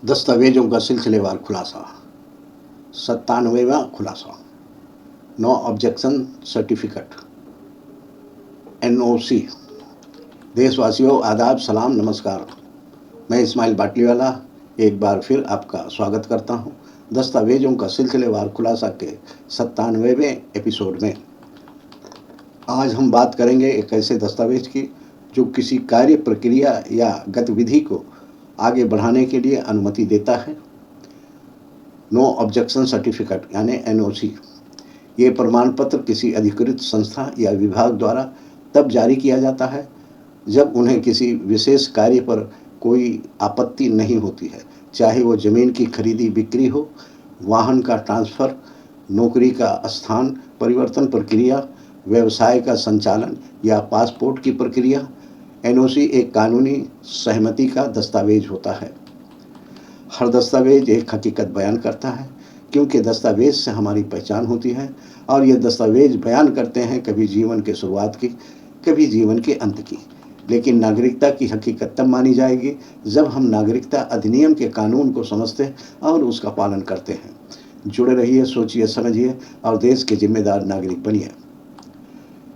दस्तावेजों का सिलसिलेवार खुलासा। 97वां खुलासा। No objection certificate NOC। देशवासियों, आदाब, सलाम, नमस्कार। मैं इस्माइल बाटलीवाला एक बार फिर आपका स्वागत करता हूं दस्तावेजों का सिलसिलेवार खुलासा के 97वें एपिसोड में। आज हम बात करेंगे एक ऐसे दस्तावेज की जो किसी कार्य, प्रक्रिया या गतिविधि को आगे बढ़ाने के लिए अनुमति देता है। नो ऑब्जेक्शन सर्टिफिकेट यानी NOC। ये प्रमाण पत्र किसी अधिकृत संस्था या विभाग द्वारा तब जारी किया जाता है जब उन्हें किसी विशेष कार्य पर कोई आपत्ति नहीं होती है, चाहे वो ज़मीन की खरीदी बिक्री हो, वाहन का ट्रांसफ़र, नौकरी का स्थान परिवर्तन प्रक्रिया, व्यवसाय का संचालन या पासपोर्ट की प्रक्रिया। NOC एक कानूनी सहमति का दस्तावेज होता है। हर दस्तावेज एक हकीकत बयान करता है, क्योंकि दस्तावेज से हमारी पहचान होती है और ये दस्तावेज बयान करते हैं कभी जीवन के शुरुआत की, कभी जीवन के अंत की। लेकिन नागरिकता की हकीकत तब मानी जाएगी जब हम नागरिकता अधिनियम के कानून को समझते और उसका पालन करते हैं। जुड़े रहिए, सोचिए, समझिए और देश के जिम्मेदार नागरिक बनिए।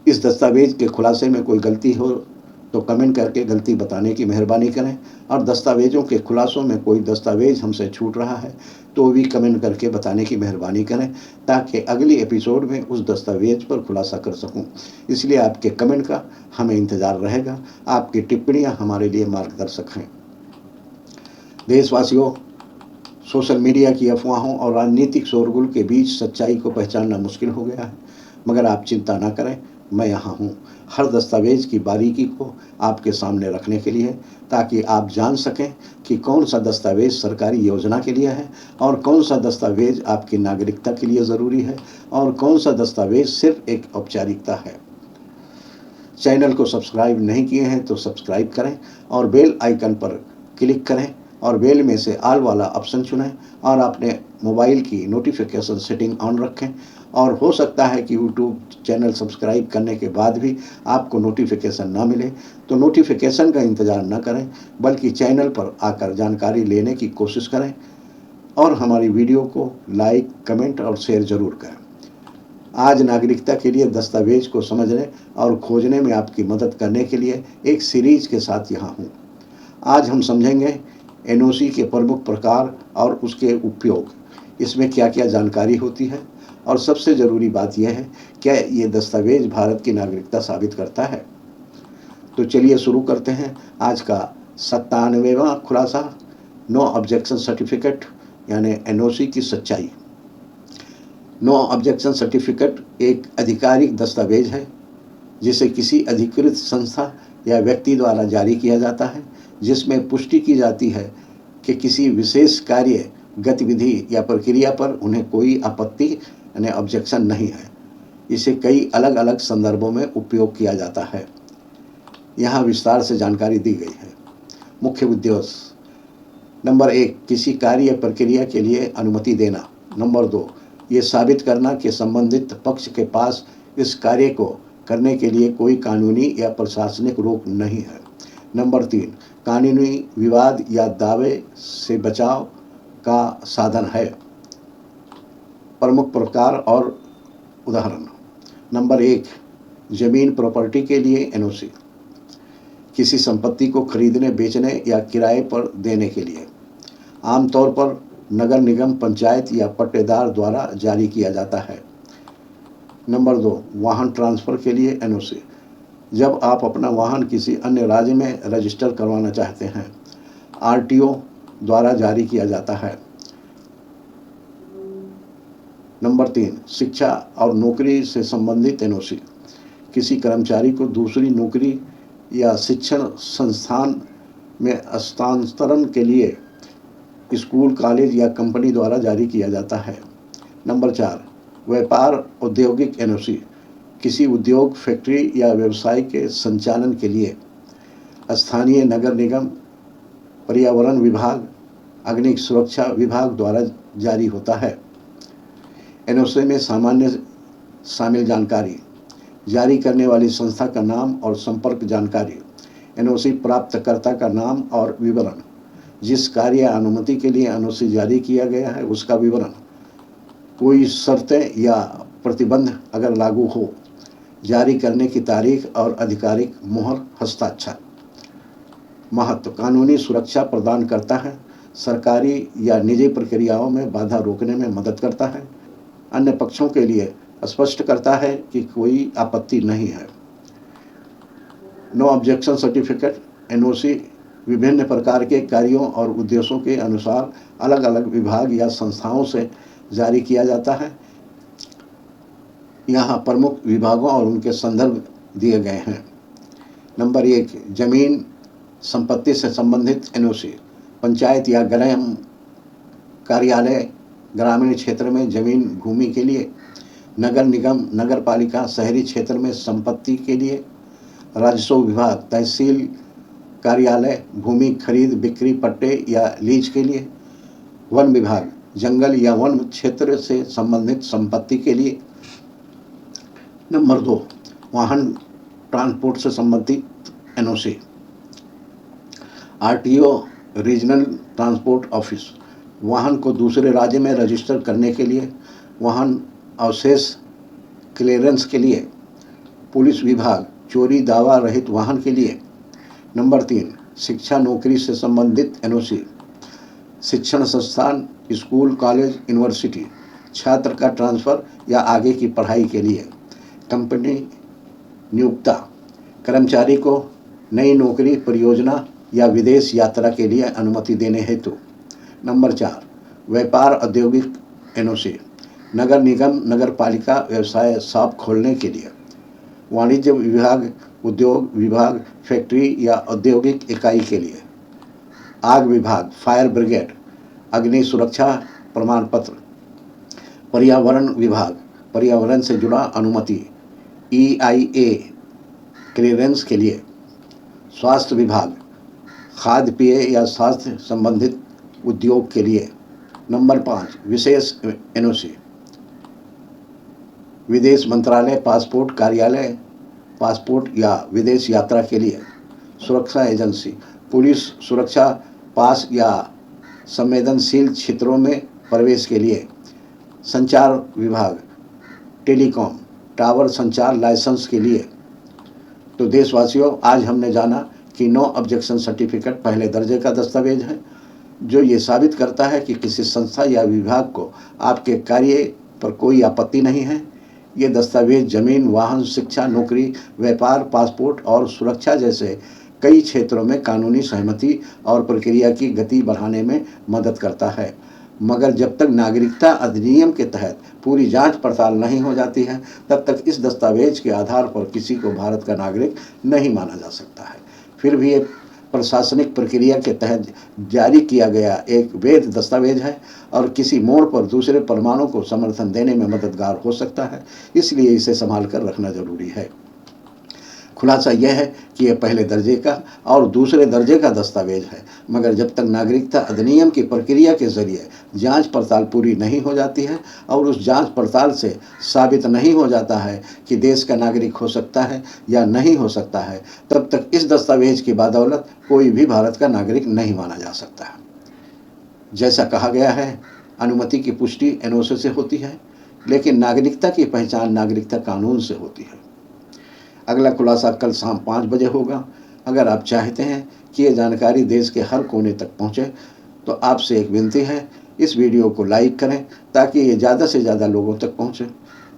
इस दस्तावेज के खुलासे में कोई गलती हो तो कमेंट करके गलती बताने की मेहरबानी करें, और दस्तावेजों के खुलासों में कोई दस्तावेज हमसे छूट रहा है तो भी कमेंट करके बताने की मेहरबानी करें, ताकि अगली एपिसोड में उस दस्तावेज पर खुलासा कर सकूं। इसलिए आपके कमेंट का हमें इंतज़ार रहेगा। आपकी टिप्पणियां हमारे लिए मार्गदर्शक हैं। देशवासियों, सोशल मीडिया की अफवाहों और राजनीतिक शोरगुल के बीच सच्चाई को पहचानना मुश्किल हो गया है, मगर आप चिंता ना करें, मैं यहाँ हूँ हर दस्तावेज की बारीकी को आपके सामने रखने के लिए, ताकि आप जान सकें कि कौन सा दस्तावेज सरकारी योजना के लिए है और कौन सा दस्तावेज आपकी नागरिकता के लिए ज़रूरी है और कौन सा दस्तावेज सिर्फ एक औपचारिकता है। चैनल को सब्सक्राइब नहीं किए हैं तो सब्सक्राइब करें और बेल आइकन पर क्लिक करें और बेल में से ऑल वाला ऑप्शन चुनें और अपने मोबाइल की नोटिफिकेशन सेटिंग ऑन रखें। और हो सकता है कि यूट्यूब चैनल सब्सक्राइब करने के बाद भी आपको नोटिफिकेशन ना मिले, तो नोटिफिकेशन का इंतज़ार न करें, बल्कि चैनल पर आकर जानकारी लेने की कोशिश करें और हमारी वीडियो को लाइक, कमेंट और शेयर ज़रूर करें। आज नागरिकता के लिए दस्तावेज को समझने और खोजने में आपकी मदद करने के लिए एक सीरीज के साथ यहाँ हूँ। आज हम समझेंगे NOC के प्रमुख प्रकार और उसके उपयोग, इसमें क्या क्या जानकारी होती है, और सबसे ज़रूरी बात यह है, क्या ये दस्तावेज भारत की नागरिकता साबित करता है। तो चलिए शुरू करते हैं आज का 97वां खुलासा, नो ऑब्जेक्शन सर्टिफिकेट यानी NOC की सच्चाई। नो ऑब्जेक्शन सर्टिफिकेट एक आधिकारिक दस्तावेज है जिसे किसी अधिकृत संस्था या व्यक्ति द्वारा जारी किया जाता है, जिसमें पुष्टि की जाती है कि किसी विशेष कार्य, गतिविधि या प्रक्रिया पर उन्हें कोई आपत्ति यानी ऑब्जेक्शन नहीं है। इसे कई अलग अलग संदर्भों में उपयोग किया जाता है। यहाँ विस्तार से जानकारी दी गई है। मुख्य उद्देश्य: नंबर 1, किसी कार्य या प्रक्रिया के लिए अनुमति देना। नंबर 2, ये साबित करना कि संबंधित पक्ष के पास इस कार्य को करने के लिए कोई कानूनी या प्रशासनिक रोक नहीं है। नंबर 3, कानूनी विवाद या दावे से बचाव का साधन है। प्रमुख प्रकार और उदाहरण: नंबर 1, जमीन प्रॉपर्टी के लिए NOC, किसी संपत्ति को खरीदने, बेचने या किराए पर देने के लिए आमतौर पर नगर निगम, पंचायत या पट्टेदार द्वारा जारी किया जाता है। नंबर 2, वाहन ट्रांसफ़र के लिए NOC, जब आप अपना वाहन किसी अन्य राज्य में रजिस्टर करवाना चाहते हैं, RTO द्वारा जारी किया जाता है। नंबर 3, शिक्षा और नौकरी से संबंधित NOC, किसी कर्मचारी को दूसरी नौकरी या शिक्षण संस्थान में हस्तांतरण के लिए स्कूल, कॉलेज या कंपनी द्वारा जारी किया जाता है। नंबर 4, व्यापार औद्योगिक NOC, किसी उद्योग, फैक्ट्री या व्यवसाय के संचालन के लिए स्थानीय नगर निगम, पर्यावरण विभाग, अग्नि सुरक्षा विभाग द्वारा जारी होता है। NOC में सामान्य शामिल जानकारी: जारी करने वाली संस्था का नाम और संपर्क जानकारी, NOC प्राप्तकर्ता का नाम और विवरण, जिस कार्य या अनुमति के लिए एनओसी जारी किया गया है उसका विवरण, कोई शर्तें या प्रतिबंध अगर लागू हो, जारी करने की तारीख और आधिकारिक मुहर हस्ताक्षर। महत्व, कानूनी सुरक्षा प्रदान करता है, सरकारी या निजी प्रक्रियाओं में बाधा रोकने में मदद करता है, अन्य पक्षों के लिए स्पष्ट करता है कि कोई आपत्ति नहीं है। नो ऑब्जेक्शन सर्टिफिकेट, एनओसी विभिन्न प्रकार के कार्यों और उद्देश्यों के अनुसार अलग अलग विभाग या संस्थाओं से जारी किया जाता है। यहाँ प्रमुख विभागों और उनके संदर्भ दिए गए हैं। नंबर 1, जमीन संपत्ति से संबंधित एनओसी। पंचायत या ग्राम कार्यालय ग्रामीण क्षेत्र में जमीन भूमि के लिए, नगर निगम नगर पालिका शहरी क्षेत्र में संपत्ति के लिए, राजस्व विभाग तहसील कार्यालय भूमि खरीद बिक्री पट्टे या लीज के लिए, वन विभाग जंगल या वन क्षेत्र से संबंधित संपत्ति के लिए। नंबर 2, वाहन ट्रांसपोर्ट से संबंधित NOC. RTO regional transport office, वाहन को दूसरे राज्य में रजिस्टर करने के लिए, वाहन अवशेष क्लियरेंस के लिए। पुलिस विभाग चोरी दावा रहित वाहन के लिए। नंबर 3, शिक्षा नौकरी से संबंधित एनओसी। शिक्षण संस्थान स्कूल कॉलेज यूनिवर्सिटी, छात्र का ट्रांसफ़र या आगे की पढ़ाई के लिए। कंपनी नियोक्ता, कर्मचारी को नई नौकरी परियोजना या विदेश यात्रा के लिए अनुमति देने हेतु। नंबर 4, व्यापार औद्योगिक एनओसी। नगर निगम नगर पालिका व्यवसाय शॉप खोलने के लिए। वाणिज्य विभाग उद्योग विभाग फैक्ट्री या औद्योगिक इकाई के लिए। आग विभाग फायर ब्रिगेड अग्नि सुरक्षा प्रमाण पत्र। पर्यावरण विभाग पर्यावरण से जुड़ा अनुमति EIA क्लियरेंस के लिए। स्वास्थ्य विभाग खाद्य पेय या स्वास्थ्य संबंधित उद्योग के लिए। नंबर 5, विशेष एनओसी। विदेश मंत्रालय पासपोर्ट कार्यालय पासपोर्ट या विदेश यात्रा के लिए। सुरक्षा एजेंसी पुलिस सुरक्षा पास या संवेदनशील क्षेत्रों में प्रवेश के लिए। संचार विभाग टेलीकॉम टावर संचार लाइसेंस के लिए। तो देशवासियों, आज हमने जाना कि नो ऑब्जेक्शन सर्टिफिकेट पहले दर्जे का दस्तावेज है जो ये साबित करता है कि किसी संस्था या विभाग को आपके कार्य पर कोई आपत्ति नहीं है। ये दस्तावेज जमीन, वाहन, शिक्षा, नौकरी, व्यापार, पासपोर्ट और सुरक्षा जैसे कई क्षेत्रों में कानूनी सहमति और प्रक्रिया की गति बढ़ाने में मदद करता है। मगर जब तक नागरिकता अधिनियम के तहत पूरी जांच पड़ताल नहीं हो जाती है, तब तक इस दस्तावेज के आधार पर किसी को भारत का नागरिक नहीं माना जा सकता है। फिर भी ये प्रशासनिक प्रक्रिया के तहत जारी किया गया एक वैध दस्तावेज है और किसी मोड़ पर दूसरे प्रमाणों को समर्थन देने में मददगार हो सकता है, इसलिए इसे संभाल कर रखना जरूरी है। खुलासा यह है कि यह पहले दर्जे का और दूसरे दर्जे का दस्तावेज है, मगर जब तक नागरिकता अधिनियम की प्रक्रिया के जरिए जांच पड़ताल पूरी नहीं हो जाती है और उस जांच पड़ताल से साबित नहीं हो जाता है कि देश का नागरिक हो सकता है या नहीं हो सकता है, तब तक इस दस्तावेज की बदौलत कोई भी भारत का नागरिक नहीं माना जा सकता है। जैसा कहा गया है, अनुमति की पुष्टि एनओसी से होती है, लेकिन नागरिकता की पहचान नागरिकता कानून से होती है। अगला खुलासा कल शाम 5 बजे होगा। अगर आप चाहते हैं कि ये जानकारी देश के हर कोने तक पहुंचे, तो आपसे एक विनती है, इस वीडियो को लाइक करें ताकि ये ज़्यादा से ज़्यादा लोगों तक पहुंचे।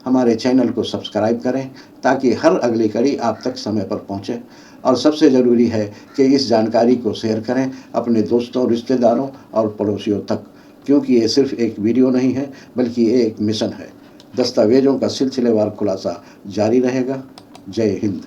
हमारे चैनल को सब्सक्राइब करें ताकि हर अगली कड़ी आप तक समय पर पहुंचे। और सबसे ज़रूरी है कि इस जानकारी को शेयर करें अपने दोस्तों, रिश्तेदारों और पड़ोसियों तक, क्योंकि ये सिर्फ एक वीडियो नहीं है बल्कि ये एक मिशन है। दस्तावेजों का सिलसिलेवार खुलासा जारी रहेगा। जय हिंद।